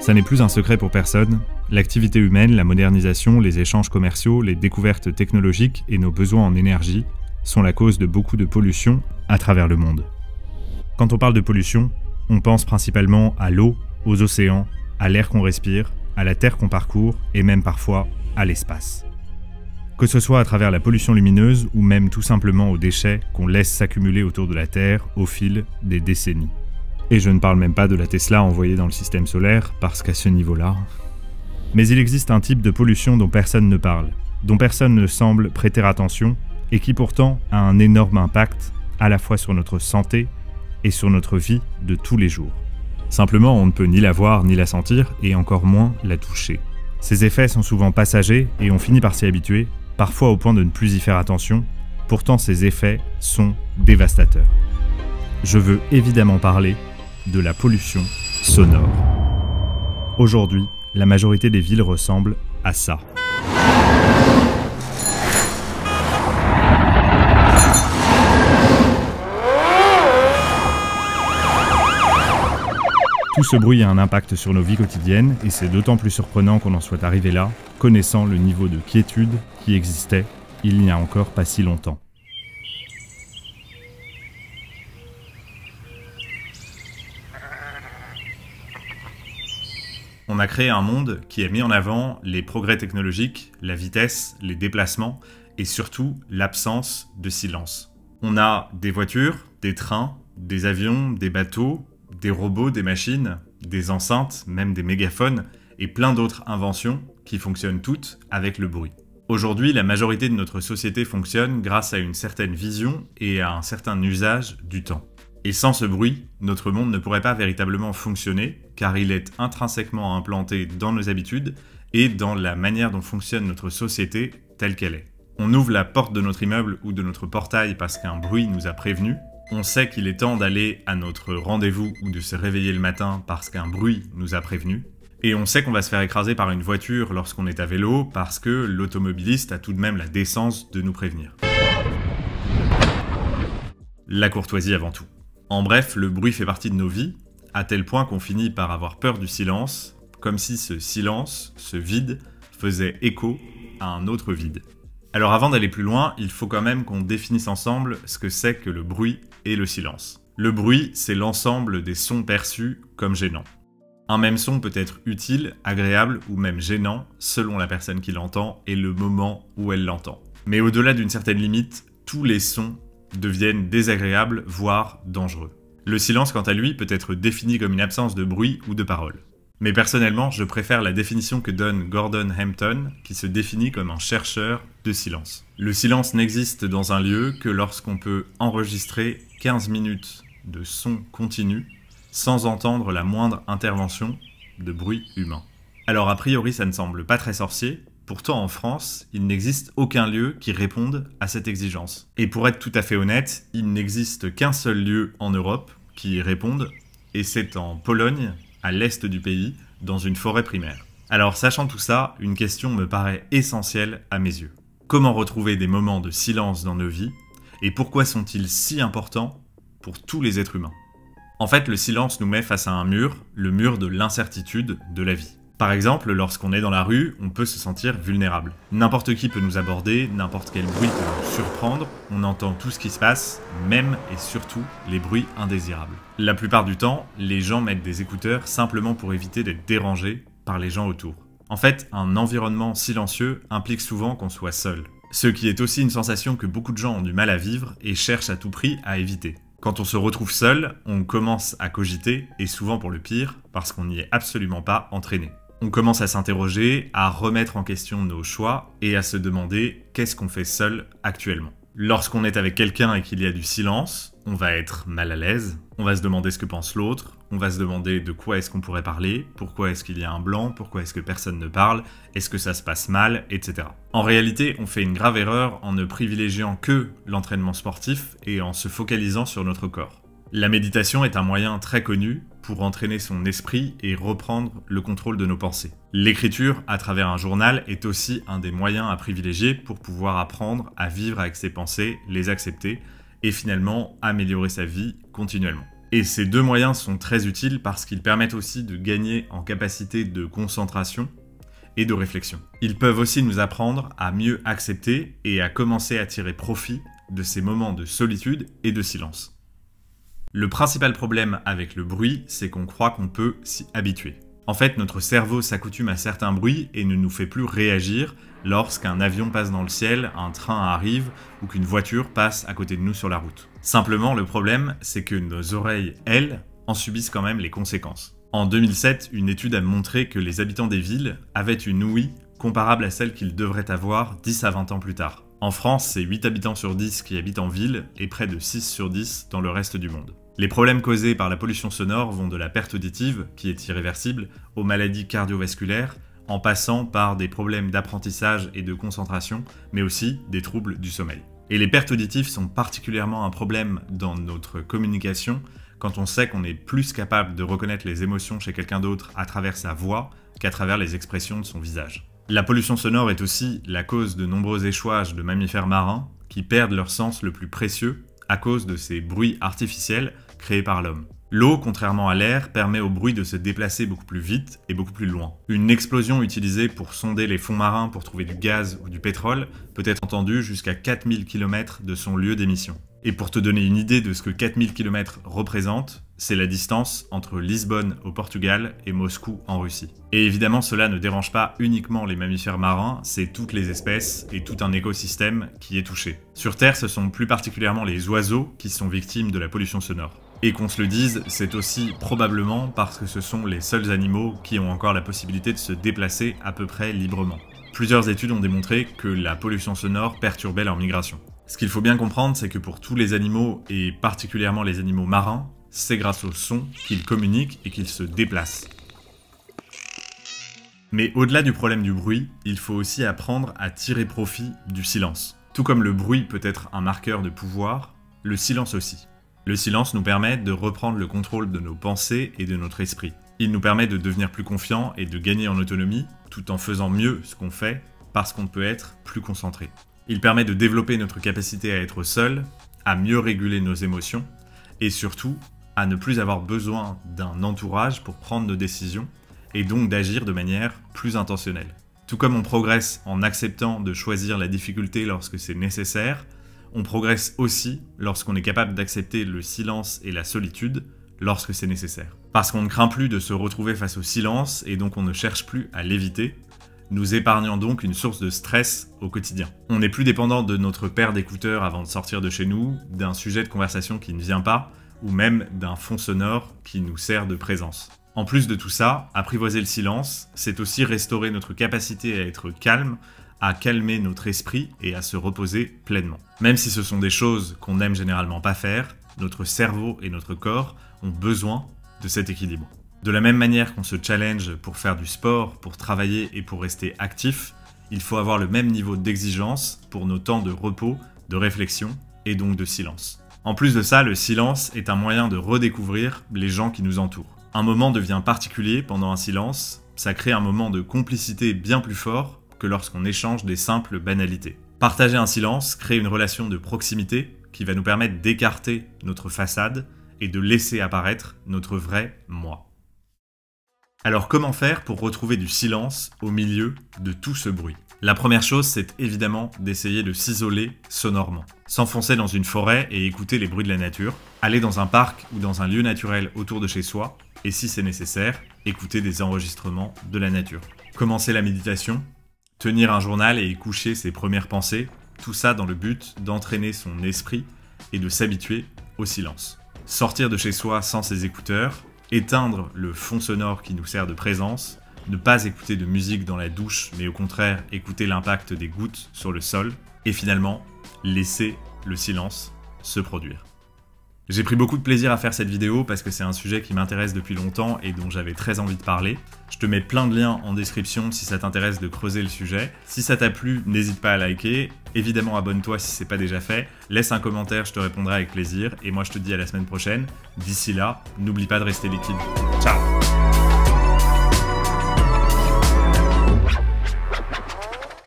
Ça n'est plus un secret pour personne, l'activité humaine, la modernisation, les échanges commerciaux, les découvertes technologiques et nos besoins en énergie sont la cause de beaucoup de pollution à travers le monde. Quand on parle de pollution, on pense principalement à l'eau, aux océans, à l'air qu'on respire, à la terre qu'on parcourt et même parfois à l'espace. Que ce soit à travers la pollution lumineuse ou même tout simplement aux déchets qu'on laisse s'accumuler autour de la Terre au fil des décennies. Et je ne parle même pas de la Tesla envoyée dans le système solaire, parce qu'à ce niveau-là... Mais il existe un type de pollution dont personne ne parle, dont personne ne semble prêter attention, et qui pourtant a un énorme impact à la fois sur notre santé et sur notre vie de tous les jours. Simplement, on ne peut ni la voir ni la sentir, et encore moins la toucher. Ces effets sont souvent passagers et on finit par s'y habituer, parfois au point de ne plus y faire attention, pourtant ces effets sont dévastateurs. Je veux évidemment parler de la pollution sonore. Aujourd'hui, la majorité des villes ressemblent à ça. Tout ce bruit a un impact sur nos vies quotidiennes et c'est d'autant plus surprenant qu'on en soit arrivé là, connaissant le niveau de quiétude qui existait il n'y a encore pas si longtemps. On a créé un monde qui a mis en avant les progrès technologiques, la vitesse, les déplacements et surtout l'absence de silence. On a des voitures, des trains, des avions, des bateaux, des robots, des machines, des enceintes, même des mégaphones et plein d'autres inventions qui fonctionnent toutes avec le bruit. Aujourd'hui, la majorité de notre société fonctionne grâce à une certaine vision et à un certain usage du temps. Et sans ce bruit, notre monde ne pourrait pas véritablement fonctionner car il est intrinsèquement implanté dans nos habitudes et dans la manière dont fonctionne notre société telle qu'elle est. On ouvre la porte de notre immeuble ou de notre portail parce qu'un bruit nous a prévenus. On sait qu'il est temps d'aller à notre rendez-vous ou de se réveiller le matin parce qu'un bruit nous a prévenus. Et on sait qu'on va se faire écraser par une voiture lorsqu'on est à vélo parce que l'automobiliste a tout de même la décence de nous prévenir. La courtoisie avant tout. En bref, le bruit fait partie de nos vies, à tel point qu'on finit par avoir peur du silence, comme si ce silence, ce vide, faisait écho à un autre vide. Alors avant d'aller plus loin, il faut quand même qu'on définisse ensemble ce que c'est que le bruit et le silence. Le bruit, c'est l'ensemble des sons perçus comme gênants. Un même son peut être utile, agréable ou même gênant selon la personne qui l'entend et le moment où elle l'entend. Mais au-delà d'une certaine limite, tous les sons deviennent désagréables, voire dangereux. Le silence, quant à lui, peut être défini comme une absence de bruit ou de parole. Mais personnellement, je préfère la définition que donne Gordon Hampton, qui se définit comme un chercheur de silence. Le silence n'existe dans un lieu que lorsqu'on peut enregistrer 15 minutes de son continu sans entendre la moindre intervention de bruit humain. Alors a priori, ça ne semble pas très sorcier, pourtant en France, il n'existe aucun lieu qui réponde à cette exigence. Et pour être tout à fait honnête, il n'existe qu'un seul lieu en Europe qui y réponde, et c'est en Pologne, à l'est du pays, dans une forêt primaire. Alors sachant tout ça, une question me paraît essentielle à mes yeux. Comment retrouver des moments de silence dans nos vies, et pourquoi sont-ils si importants pour tous les êtres humains? En fait, le silence nous met face à un mur, le mur de l'incertitude de la vie. Par exemple, lorsqu'on est dans la rue, on peut se sentir vulnérable. N'importe qui peut nous aborder, n'importe quel bruit peut nous surprendre, on entend tout ce qui se passe, même et surtout les bruits indésirables. La plupart du temps, les gens mettent des écouteurs simplement pour éviter d'être dérangés par les gens autour. En fait, un environnement silencieux implique souvent qu'on soit seul. Ce qui est aussi une sensation que beaucoup de gens ont du mal à vivre et cherchent à tout prix à éviter. Quand on se retrouve seul, on commence à cogiter, et souvent pour le pire, parce qu'on n'y est absolument pas entraîné. On commence à s'interroger, à remettre en question nos choix et à se demander qu'est-ce qu'on fait seul actuellement. Lorsqu'on est avec quelqu'un et qu'il y a du silence, on va être mal à l'aise, on va se demander ce que pense l'autre, on va se demander de quoi est-ce qu'on pourrait parler, pourquoi est-ce qu'il y a un blanc, pourquoi est-ce que personne ne parle, est-ce que ça se passe mal, etc. En réalité, on fait une grave erreur en ne privilégiant que l'entraînement sportif et en se focalisant sur notre corps. La méditation est un moyen très connu pour entraîner son esprit et reprendre le contrôle de nos pensées. L'écriture, à travers un journal, est aussi un des moyens à privilégier pour pouvoir apprendre à vivre avec ses pensées, les accepter et finalement améliorer sa vie continuellement. Et ces deux moyens sont très utiles parce qu'ils permettent aussi de gagner en capacité de concentration et de réflexion. Ils peuvent aussi nous apprendre à mieux accepter et à commencer à tirer profit de ces moments de solitude et de silence. Le principal problème avec le bruit, c'est qu'on croit qu'on peut s'y habituer. En fait, notre cerveau s'accoutume à certains bruits et ne nous fait plus réagir lorsqu'un avion passe dans le ciel, un train arrive ou qu'une voiture passe à côté de nous sur la route. Simplement, le problème, c'est que nos oreilles, elles, en subissent quand même les conséquences. En 2007, une étude a montré que les habitants des villes avaient une ouïe comparable à celle qu'ils devraient avoir 10 à 20 ans plus tard. En France, c'est 8 habitants sur 10 qui habitent en ville et près de 6 sur 10 dans le reste du monde. Les problèmes causés par la pollution sonore vont de la perte auditive, qui est irréversible, aux maladies cardiovasculaires, en passant par des problèmes d'apprentissage et de concentration, mais aussi des troubles du sommeil. Et les pertes auditives sont particulièrement un problème dans notre communication, quand on sait qu'on est plus capable de reconnaître les émotions chez quelqu'un d'autre à travers sa voix qu'à travers les expressions de son visage. La pollution sonore est aussi la cause de nombreux échouages de mammifères marins qui perdent leur sens le plus précieux à cause de ces bruits artificiels créés par l'homme. L'eau, contrairement à l'air, permet au bruit de se déplacer beaucoup plus vite et beaucoup plus loin. Une explosion utilisée pour sonder les fonds marins pour trouver du gaz ou du pétrole peut être entendue jusqu'à 4000 km de son lieu d'émission. Et pour te donner une idée de ce que 4000 km représente, c'est la distance entre Lisbonne au Portugal et Moscou en Russie. Et évidemment, cela ne dérange pas uniquement les mammifères marins, c'est toutes les espèces et tout un écosystème qui est touché. Sur Terre, ce sont plus particulièrement les oiseaux qui sont victimes de la pollution sonore. Et qu'on se le dise, c'est aussi probablement parce que ce sont les seuls animaux qui ont encore la possibilité de se déplacer à peu près librement. Plusieurs études ont démontré que la pollution sonore perturbait leur migration. Ce qu'il faut bien comprendre, c'est que pour tous les animaux, et particulièrement les animaux marins, c'est grâce au son qu'ils communiquent et qu'ils se déplacent. Mais au-delà du problème du bruit, il faut aussi apprendre à tirer profit du silence. Tout comme le bruit peut être un marqueur de pouvoir, le silence aussi. Le silence nous permet de reprendre le contrôle de nos pensées et de notre esprit. Il nous permet de devenir plus confiants et de gagner en autonomie, tout en faisant mieux ce qu'on fait, parce qu'on peut être plus concentré. Il permet de développer notre capacité à être seul, à mieux réguler nos émotions, et surtout, à ne plus avoir besoin d'un entourage pour prendre nos décisions, et donc d'agir de manière plus intentionnelle. Tout comme on progresse en acceptant de choisir la difficulté lorsque c'est nécessaire, on progresse aussi lorsqu'on est capable d'accepter le silence et la solitude lorsque c'est nécessaire. Parce qu'on ne craint plus de se retrouver face au silence et donc on ne cherche plus à l'éviter, nous épargnant donc une source de stress au quotidien. On n'est plus dépendant de notre paire d'écouteurs avant de sortir de chez nous, d'un sujet de conversation qui ne vient pas, ou même d'un fond sonore qui nous sert de présence. En plus de tout ça, apprivoiser le silence, c'est aussi restaurer notre capacité à être calme, à calmer notre esprit et à se reposer pleinement. Même si ce sont des choses qu'on n'aime généralement pas faire, notre cerveau et notre corps ont besoin de cet équilibre. De la même manière qu'on se challenge pour faire du sport, pour travailler et pour rester actif, il faut avoir le même niveau d'exigence pour nos temps de repos, de réflexion et donc de silence. En plus de ça, le silence est un moyen de redécouvrir les gens qui nous entourent. Un moment devient particulier pendant un silence, ça crée un moment de complicité bien plus fort que lorsqu'on échange des simples banalités. Partager un silence crée une relation de proximité qui va nous permettre d'écarter notre façade et de laisser apparaître notre vrai moi. Alors comment faire pour retrouver du silence au milieu de tout ce bruit ? La première chose, c'est évidemment d'essayer de s'isoler sonorement. S'enfoncer dans une forêt et écouter les bruits de la nature, aller dans un parc ou dans un lieu naturel autour de chez soi, et si c'est nécessaire, écouter des enregistrements de la nature. Commencer la méditation, tenir un journal et y coucher ses premières pensées, tout ça dans le but d'entraîner son esprit et de s'habituer au silence. Sortir de chez soi sans ses écouteurs, éteindre le fond sonore qui nous sert de présence, ne pas écouter de musique dans la douche, mais au contraire écouter l'impact des gouttes sur le sol, et finalement, laisser le silence se produire. J'ai pris beaucoup de plaisir à faire cette vidéo parce que c'est un sujet qui m'intéresse depuis longtemps et dont j'avais très envie de parler. Je te mets plein de liens en description si ça t'intéresse de creuser le sujet. Si ça t'a plu, n'hésite pas à liker. Évidemment, abonne-toi si c'est pas déjà fait. Laisse un commentaire, je te répondrai avec plaisir. Et moi, je te dis à la semaine prochaine. D'ici là, n'oublie pas de rester liquide. Ciao!